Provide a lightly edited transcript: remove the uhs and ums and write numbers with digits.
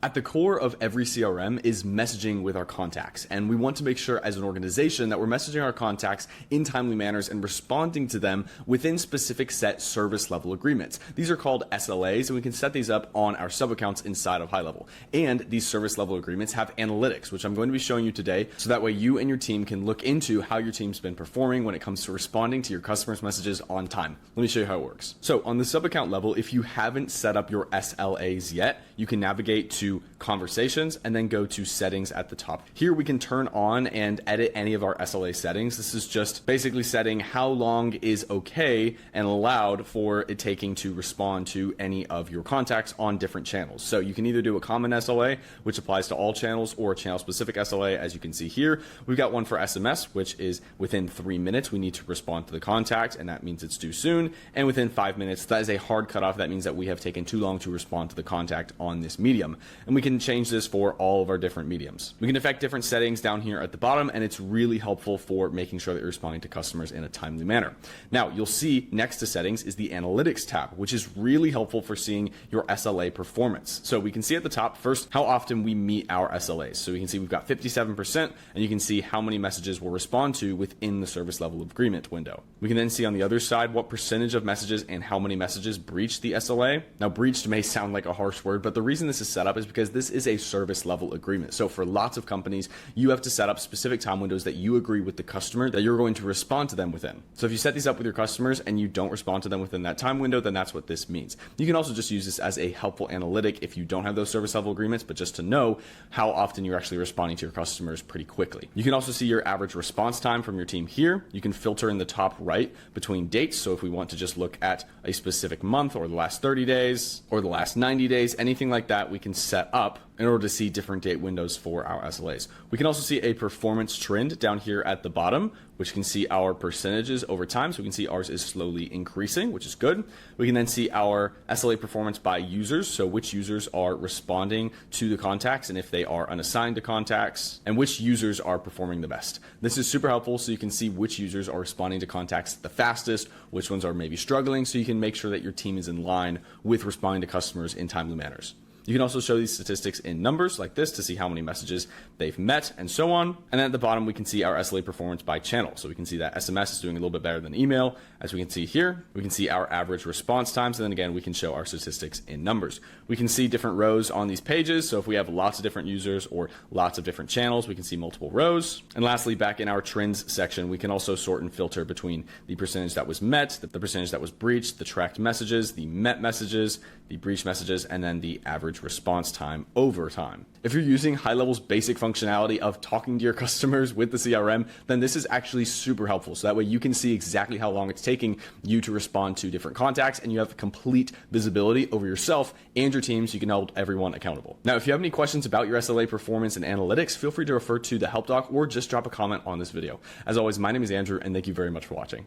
At the core of every CRM is messaging with our contacts, and we want to make sure as an organization that we're messaging our contacts in timely manners and responding to them within specific set service level agreements. These are called SLAs, and we can set these up on our sub-accounts inside of HighLevel. And these service level agreements have analytics, which I'm going to be showing you today, so that way you and your team can look into how your team's been performing when it comes to responding to your customers' messages on time. Let me show you how it works. So on the sub-account level, if you haven't set up your SLAs yet, you can navigate to conversations and then go to settings at the top. Here we can turn on and edit any of our SLA settings. This is just basically setting how long is okay and allowed for it taking to respond to any of your contacts on different channels. So you can either do a common SLA, which applies to all channels, or a channel specific SLA. As you can see here, we've got one for SMS, which is within 3 minutes we need to respond to the contact, and that means it's due soon. And within 5 minutes, that is a hard cutoff. That means that we have taken too long to respond to the contact on this medium. And we can change this for all of our different mediums. We can affect different settings down here at the bottom, and it's really helpful for making sure that you're responding to customers in a timely manner. Now, you'll see next to settings is the analytics tab, which is really helpful for seeing your SLA performance. So we can see at the top first how often we meet our SLAs. So we can see we've got 57%, and you can see how many messages we'll respond to within the service level agreement window. We can then see on the other side what percentage of messages and how many messages breach the SLA. Now, breached may sound like a harsh word, but the reason this is set up is because this is a service level agreement. So for lots of companies, you have to set up specific time windows that you agree with the customer that you're going to respond to them within. So if you set these up with your customers and you don't respond to them within that time window, then that's what this means. You can also just use this as a helpful analytic if you don't have those service level agreements, but just to know how often you're actually responding to your customers pretty quickly. You can also see your average response time from your team here. You can filter in the top right between dates. So if we want to just look at a specific month or the last 30 days or the last 90 days, anything like that, we can set up in order to see different date windows for our SLAs. We can also see a performance trend down here at the bottom, which can see our percentages over time. So we can see ours is slowly increasing, which is good. We can then see our SLA performance by users. So which users are responding to the contacts and if they are unassigned to contacts, and which users are performing the best. This is super helpful so you can see which users are responding to contacts the fastest, which ones are maybe struggling, so you can make sure that your team is in line with responding to customers in timely manners. You can also show these statistics in numbers like this to see how many messages they've met and so on. And then at the bottom, we can see our SLA performance by channel. So we can see that SMS is doing a little bit better than email. As we can see here, we can see our average response times. And then again, we can show our statistics in numbers. We can see different rows on these pages. So if we have lots of different users or lots of different channels, we can see multiple rows. And lastly, back in our trends section, we can also sort and filter between the percentage that was met, the percentage that was breached, the tracked messages, the met messages, the breached messages, and then the average response time over time. If you're using HighLevel's basic functionality of talking to your customers with the CRM, then this is actually super helpful. So that way you can see exactly how long it's taking you to respond to different contacts, and you have complete visibility over yourself and your team, so you can hold everyone accountable. Now, if you have any questions about your SLA performance and analytics, feel free to refer to the help doc or just drop a comment on this video. As always, my name is Andrew, and thank you very much for watching.